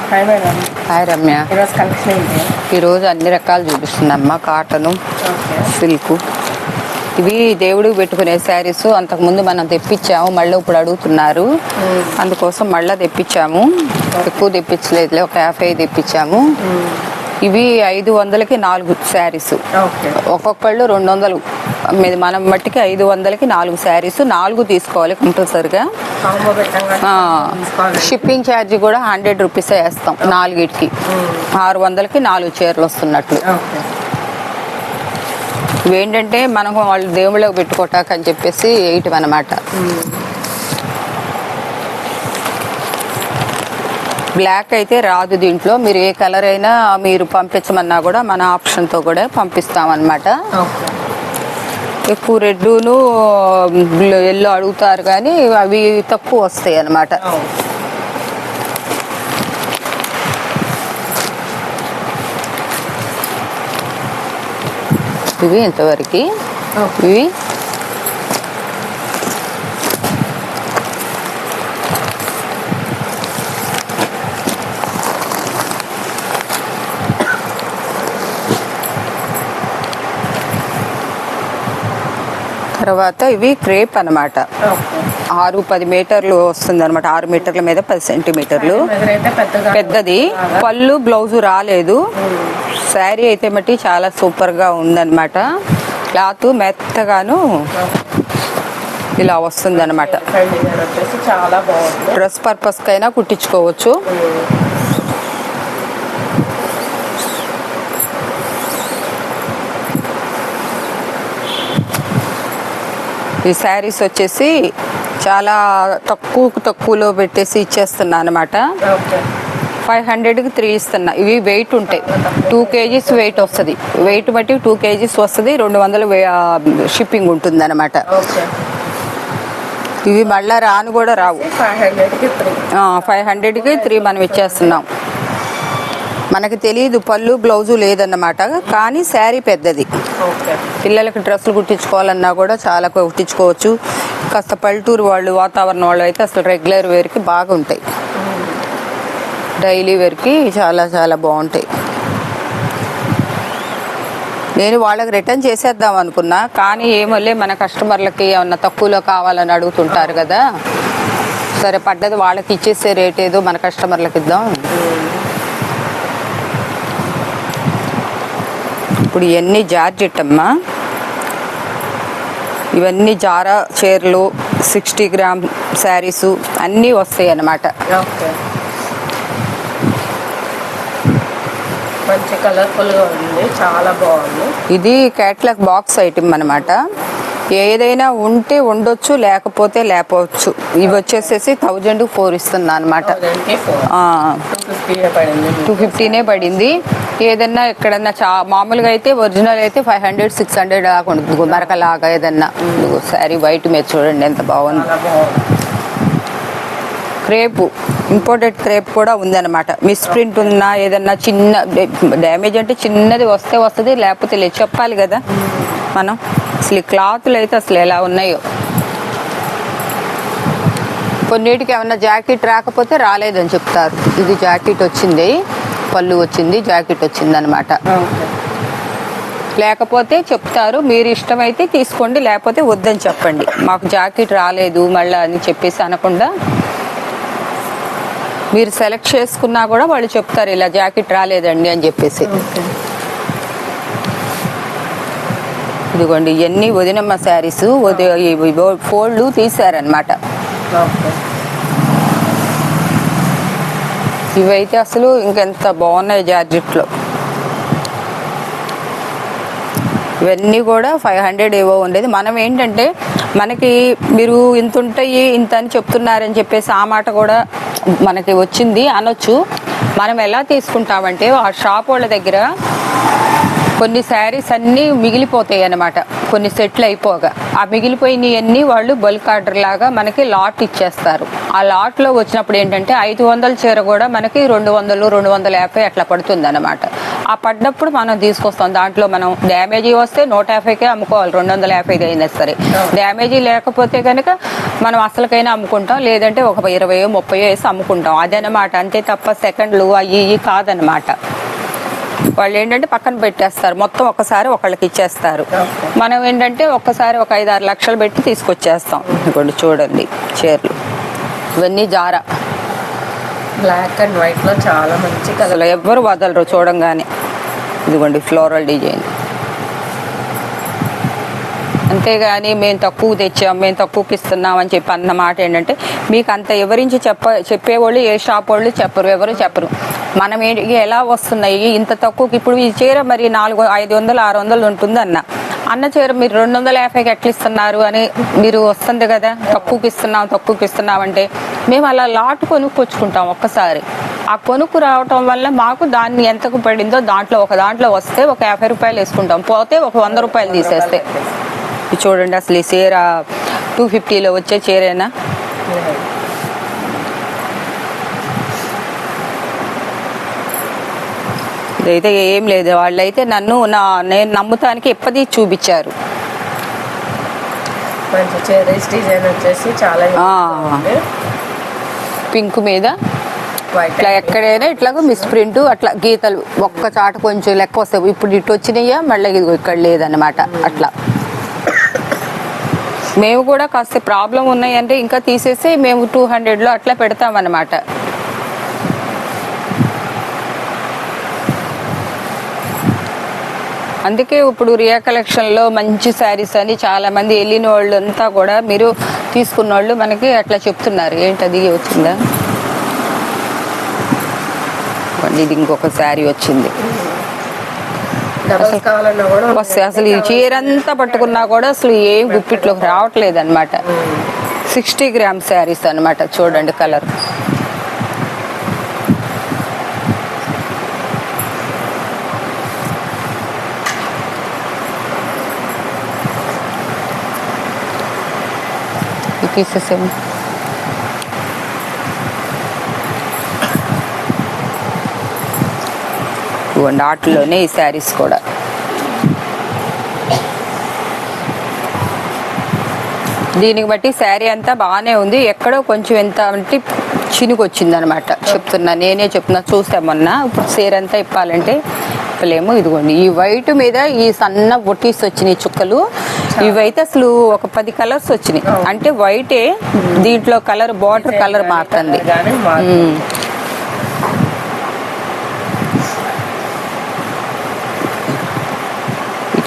Hi Ramya. ఈరోజు అన్ని రకాలు చూపిస్తుందమ్మా. కాటను, సిల్క్, ఇవి దేవుడికి పెట్టుకునే శారీస్. అంతకుముందు మనం తెప్పించాము, మళ్ళీ ఇప్పుడు అడుగుతున్నారు, అందుకోసం మళ్ళీ తెప్పించాము. ఎక్కువ తెప్పించలేదులే, ఒక 50 తెప్పించాము. ఇవి 500కి 4 శారీస్, ఒక్కొక్కళ్ళు 200. మనం మట్టికి 500కి 4 శారీస్. 4 తీసుకోవాలి కంపల్సరిగా. షిప్పింగ్ ఛార్జీ కూడా 100 రూపీసే వేస్తాం 4కి. 600కి 4 చీరలు వస్తున్నట్లు. ఇవేంటంటే మనం వాళ్ళు దేవుళ్ళకి పెట్టుకోటాక అని చెప్పేసి 8 అన్నమాట. బ్లాక్ అయితే రాదు దీంట్లో. మీరు ఏ కలర్ అయినా మీరు పంపించమన్నా కూడా మన ఆప్షన్తో కూడా పంపిస్తామన్నమాట. ఎక్కువ రెడ్డును ఎల్లో అడుగుతారు కానీ అవి తక్కువ వస్తాయి అన్నమాట. ఇవి ఇంతవరకు. ఇవి తర్వాత ఇవి క్రేప్ అన్నమాట. 6-10 మీటర్లు వస్తుంది అనమాట. 6 మీటర్ల మీద 10 సెంటీమీటర్లు పెద్దది. పళ్ళు బ్లౌజు రాలేదు. శారీ అయితే మట్టి చాలా సూపర్గా ఉందన్నమాట. క్లాత్ మెత్తగాను ఇలా వస్తుంది అనమాట. డ్రెస్ పర్పస్కైనా కుట్టించుకోవచ్చు. ఈ శారీస్ వచ్చేసి చాలా తక్కువలో పెట్టేసి ఇచ్చేస్తున్నా అనమాట. 500కి 3 ఇస్తున్నా. ఇవి వెయిట్ ఉంటాయి. 2 kgs వెయిట్ వస్తుంది. వెయిట్ బట్టి 2 kgs వస్తుంది. 200 షిప్పింగ్ ఉంటుంది అనమాట. ఇవి మళ్ళా రాను కూడా రావు. 500కి 3 మనం ఇచ్చేస్తున్నాం. మనకి తెలియదు పళ్ళు బ్లౌజు లేదన్నమాట, కానీ శారీ పెద్దది. పిల్లలకి డ్రెస్సులు కుట్టించుకోవాలన్నా కూడా చాలా కుట్టించుకోవచ్చు. కాస్త పల్లెటూరు వాళ్ళు, వాతావరణం వాళ్ళు అయితే అసలు రెగ్యులర్ వేర్కి బాగుంటాయి. డైలీ వేర్కి చాలా చాలా బాగుంటాయి. నేను వాళ్ళకి రిటర్న్ చేసేద్దాం అనుకున్నా, కానీ ఏమోలే మన కస్టమర్లకి ఏమన్నా తక్కువలో కావాలని అడుగుతుంటారు కదా, సరే పడ్డది వాళ్ళకి ఇచ్చేసే రేట్ ఏదో మన కస్టమర్లకి ఇద్దాం. ఇప్పుడు ఇవన్నీ జార్జెట్ అమ్మా. ఇవన్నీ జారా చీరలు, 60 గ్రామ్ శారీసు అన్నీ వస్తాయి అన్నమాట. మంచి కలర్ఫుల్గా ఉంది, చాలా బాగుంది. ఇది క్యాట్లాగ్ బాక్స్ ఐటమ్ అన్నమాట. ఏదైనా ఉంటే ఉండొచ్చు, లేకపోతే లేకపోవచ్చు. ఇవి వచ్చేసేసి 1004 ఇస్తున్నా అనమాట. 250 పడింది. ఏదన్నా ఎక్కడన్నా మామూలుగా అయితే ఒరిజినల్ అయితే 500-600 దాకా ఉంటుంది. మరకలాగా ఏదన్నా. శారీ వైట్ మీద చూడండి ఎంత బాగుంది. క్రేపు, ఇంపోర్టెడ్ క్రేప్ కూడా ఉందన్నమాట. మిస్ప్రింట్ ఉన్నా ఏదన్నా చిన్న డ్యామేజ్ అంటే చిన్నది వస్తే వస్తుంది, లేకపోతే లేదు. చెప్పాలి కదా మనం. అసలు ఈ క్లాతులు అయితే అసలు ఎలా ఉన్నాయో. కొన్నిటికి ఏమన్నా జాకెట్ రాకపోతే రాలేదని చెప్తారు. ఇది జాకెట్ వచ్చింది, పళ్ళు వచ్చింది, జాకెట్ వచ్చింది అనమాట. లేకపోతే చెప్తారు, మీరు ఇష్టమైతే తీసుకోండి, లేకపోతే వద్దని చెప్పండి. మాకు జాకెట్ రాలేదు మళ్ళీ అని చెప్పేసి అనకుండా మీరు సెలెక్ట్ చేసుకున్నా కూడా వాళ్ళు చెప్తారు ఇలా జాకెట్ రాలేదండి అని చెప్పేసి. ఇదిగోండి ఇవన్నీ వదినమ్మ శారీస్. ఫోల్డ్ తీసారనమాట. ఇవైతే అసలు ఇంకెంత బాగున్నాయి జార్జెట్లో. ఇవన్నీ కూడా 500 ఏవో ఉండేది. మనం ఏంటంటే మనకి మీరు ఇంత ఉంటాయి ఇంత అని చెప్తున్నారని చెప్పేసి ఆ మాట కూడా మనకి వచ్చింది అనొచ్చు. మనం ఎలా తీసుకుంటామంటే ఆ షాప్ వాళ్ళ దగ్గర కొన్ని శారీస్ అన్నీ మిగిలిపోతాయి అన్నమాట, కొన్ని సెట్లు అయిపోగా. ఆ మిగిలిపోయినవన్నీ వాళ్ళు బల్క్ ఆర్డర్ లాగా మనకి లాట్ ఇచ్చేస్తారు. ఆ లాట్లో వచ్చినప్పుడు ఏంటంటే 500 చీర కూడా మనకి 200, 250 అట్లా పడుతుంది అనమాట. ఆ పడ్డప్పుడు మనం తీసుకొస్తాం. దాంట్లో మనం డ్యామేజీ వస్తే 150కే అమ్ముకోవాలి, 250 అయినా సరే. డ్యామేజీ లేకపోతే కనుక మనం అసలుకైనా అమ్ముకుంటాం, లేదంటే ఒక 20, 30 వేసి అమ్ముకుంటాం. అదనమాట, అంతే తప్ప సెకండ్లు అవి ఇవి కాదనమాట. వాళ్ళు ఏంటంటే పక్కన పెట్టేస్తారు, మొత్తం ఒక్కసారి ఒకళ్ళకి ఇచ్చేస్తారు. మనం ఏంటంటే ఒక్కసారి ఒక 5-6 లక్షలు పెట్టి తీసుకొచ్చేస్తాం. ఇప్పుడు చూడండి చీరలు ఇవన్నీ జారా బ్లాక్ అండ్ వైట్ లో చాలా మంచి కలర్, అసలు ఎవ్వరు వదలరు చూడంగానే. ఇదిగోండి ఫ్లోరల్ డిజైన్. అంతేగాని మేము తక్కువ తెచ్చాం, మేము తక్కువకి ఇస్తున్నాం అని చెప్పి అన్న మాట ఏంటంటే, మీకు అంత వివరించి చెప్పేవాళ్ళు ఏ షాప్ వాళ్ళు చెప్పరు, ఎవరు చెప్పరు. మనం ఎలా వస్తున్నాయి ఇంత తక్కువకి. ఇప్పుడు ఈ చీర మరి 400, 500, 600 ఉంటుంది అన్న చీర మీరు 250కి ఎట్లా ఇస్తున్నారు అని మీరు వస్తుంది కదా. తక్కువకి ఇస్తున్నాం అంటే మేము అలా లాట్ కొనుక్కొచ్చుకుంటాం ఒక్కసారి. ఆ కొనుక్కు రావటం వల్ల మాకు దాన్ని ఎంతకు పడిందో దాంట్లో వస్తే ఒక 50 రూపాయలు వేసుకుంటాం, పోతే ఒక 100 రూపాయలు తీసేస్తే. చూడండి అసలు ఈ చీర 250లో వచ్చే చీరేనా? ఇదైతే ఏం లేదు. వాళ్ళైతే నేను నమ్ముతానికి ఎప్పటి చూపించారు. డిజైన్ వచ్చేసి చాలా పింక్ మీద ఇట్లా ఎక్కడైనా ఇట్లాగో మిస్ ప్రింట్ అట్లా గీతలు ఒక్క చాట కొంచెం లెక్క వస్తాయి. ఇప్పుడు ఇటు వచ్చినాయా మళ్ళీ ఇది ఇక్కడ లేదన్నమాట. అట్లా మేము కూడా కాస్త ప్రాబ్లం ఉన్నాయంటే ఇంకా తీసేసి మేము 200లో అట్లా పెడతామన్నమాట. అందుకే ఇప్పుడు రియా కలెక్షన్లో మంచి శారీస్ అని చాలా మంది వెళ్ళిన వాళ్ళు అంతా కూడా మీరు తీసుకున్న వాళ్ళు మనకి అట్లా చెప్తున్నారు. ఏంటది వచ్చిందా? ఇది ఇంకొక శారీ వచ్చింది. అసలు ఈ చీరంతా పట్టుకున్నా కూడా అసలు ఏం గుప్పిట్లోకి రావట్లేదు అనమాట. 60 గ్రామ్ శారీస్ అనమాట. చూడండి కలర్. తీసేసేమో. ఇవ్వండి ఆటలోనే ఈ శారీస్ కూడా. దీనికి బట్టి శారీ అంతా బాగానే ఉంది. ఎక్కడో కొంచెం ఎంత అంటే చినుకు వచ్చింది అనమాట. నేనే చెప్తున్నా. చూసామన్నా ఇప్పుడు చీర అంతా ఇప్పాలంటే ఇప్పలేమో. ఇదిగోండి ఈ వైట్ మీద ఈ సన్న బొట్టీస్ వచ్చినాయి చుక్కలు. ఇవైతే అసలు ఒక 10 కలర్స్ వచ్చినాయి. అంటే వైటే దీంట్లో కలర్ బార్డర్ కలర్ మారుతుంది.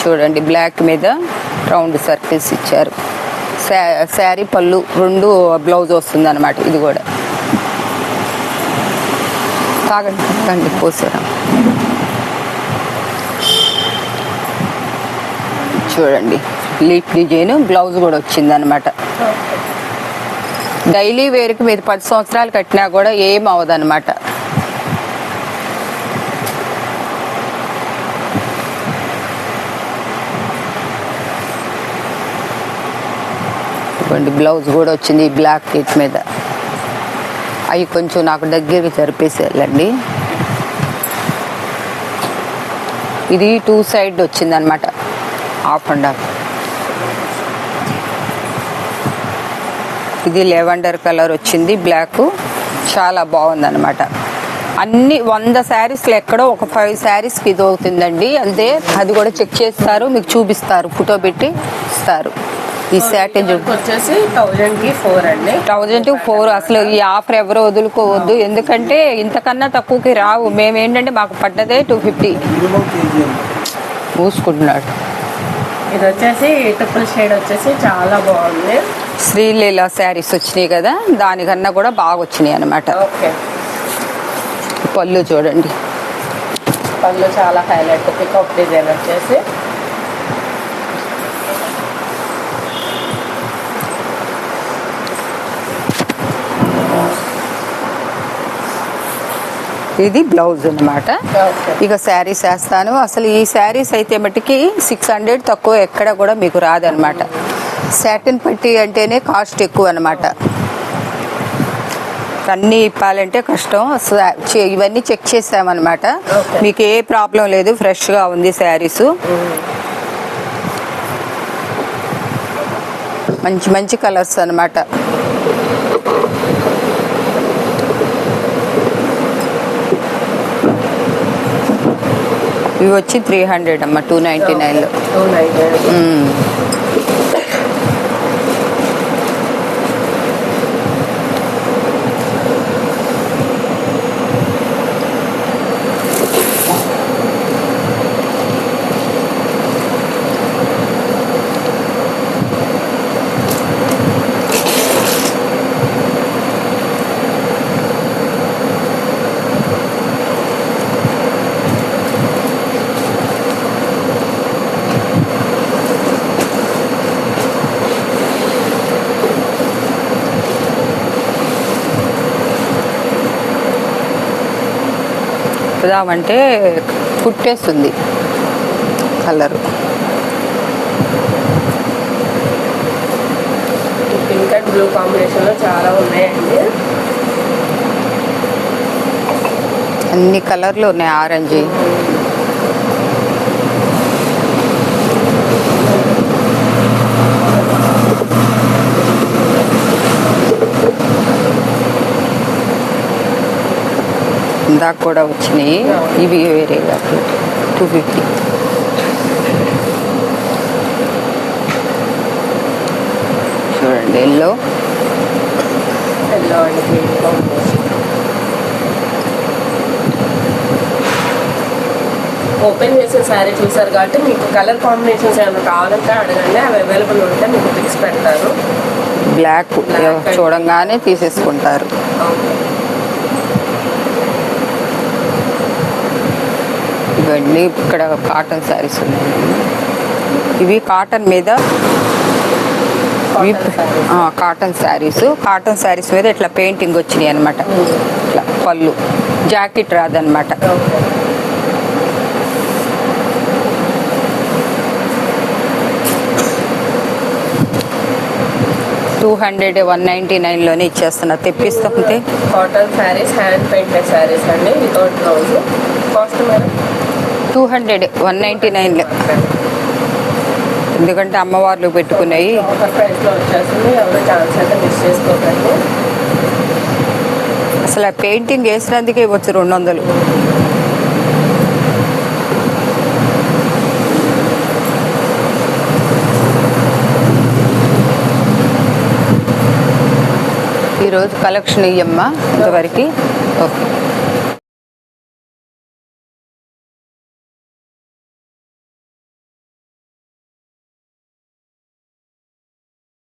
చూడండి బ్లాక్ మీద రౌండ్ సర్కిల్స్ ఇచ్చారు. శారీ పళ్ళు 2 బ్లౌజ్ వస్తుంది అనమాట. ఇది కూడా తాగండి పోసారా. చూడండి లీప్ డిజైన్ బ్లౌజ్ కూడా వచ్చింది అనమాట. డైలీ వేర్కి మీరు 10 సంవత్సరాలు కట్టినా కూడా ఏం అవ్వదు అనమాట. బ్లౌజ్ కూడా వచ్చింది బ్లాక్ కిట్ మీద. అవి కొంచెం నాకు దగ్గరికి సరిపేసేయాలండి. ఇది 2 సైడ్ వచ్చింది అనమాట, హాఫ్ అండ్ హాఫ్. ఇది లెవెండర్ కలర్ వచ్చింది బ్లాక్. చాలా బాగుంది అనమాట. అన్ని 100 శారీస్లో ఎక్కడో ఒక 5 శారీస్కి ఇది అవుతుందండి అంతే. అది కూడా చెక్ చేస్తారు, మీకు చూపిస్తారు, ఫోటో పెట్టి ఇస్తారు. ఈ సాటిన్ వచ్చేసి 1000కి 4 అండి. 1000కి 4. అసలు ఈ ఆఫర్ ఎవరు వదులుకోవద్దు, ఎందుకంటే ఇంతకన్నా తక్కువకి రావు. మేమేంటంటే మాకు పడ్డదే 250. మూసుకుంటున్నాడు. ఇది వచ్చేసి ట్రిపుల్ షేడ్ వచ్చేసి చాలా బాగుంది. శ్రీలీల శారీస్ వచ్చినాయి కదా, దానికన్నా కూడా బాగా వచ్చినాయి అనమాట. పళ్ళు చూడండి, పళ్ళు చాలా హైలైట్. పికప్ డిజైన్ వచ్చేసి ఇది బ్లౌజ్ అన్నమాట. ఓకే. ఇక శారీస్ వేస్తాను. అసలు ఈ శారీస్ అయితే మట్టుకి 600 తక్కువ ఎక్కడ కూడా మీకు రాదనమాట. సాటిన్ పట్టి అంటేనే కాస్ట్ ఎక్కువ అనమాట. అన్నీ ఇప్పాలంటే కష్టం. ఇవన్నీ చెక్ చేసామన్నమాట. ఓకే. మీకు ఏ ప్రాబ్లం లేదు, ఫ్రెష్గా ఉంది శారీస్. మంచి మంచి కలర్స్ అన్నమాట. ఇవి వచ్చి 300 అమ్మ, 299లో. 299. అంటే కుట్టేస్తుంది కలరు. పింక్ అండ్ బ్లూ కాంబినేషన్లో చాలా ఉన్నాయండి. అన్ని కలర్లు ఉన్నాయి. ఆరెంజ్, ఇందాక కూడా వచ్చినాయి. ఇవి వేరే 250. చూడండి yellow and green combination. Open చేసిన శారీ చూసారు కాబట్టి మీకు కలర్ కాంబినేషన్స్ ఏమైనా కావాలంటే అడగండి, అవి అవైలబుల్ ఉంటే మీకు పిక్స్ పెడతారు. బ్లాక్ చూడంగానే తీసేసుకుంటారు. ఇవన్నీ ఇక్కడ కాటన్ శారీస్ ఉన్నాయి. ఇవి కాటన్ మీద కాటన్ శారీస్ మీద ఇట్లా పెయింటింగ్ వచ్చినాయి అనమాట. ఇట్లా పళ్ళు, జాకెట్ రాదనమాట. 200, 199లోనే ఇచ్చేస్తున్నా. తెప్పిస్తుంటే cotton sarees, hand painted sarees అండి, వితౌట్ బ్లౌజ్. కాస్ట్ మేడం 200, 199లో. ఎందుకంటే అమ్మవార్లు పెట్టుకున్నాయి. ఆఫర్ ప్రైస్లో వచ్చేస్తుంది. ఎవరు ఛాన్స్ అయితే మిస్ చేసుకోకండి. అసలు ఆ పెయింటింగ్ వేసినందుకే ఇవ్వచ్చు 200. ఈరోజు కలెక్షన్ ఇయ్యమ్మా ఇంతవరకు. ఓకే.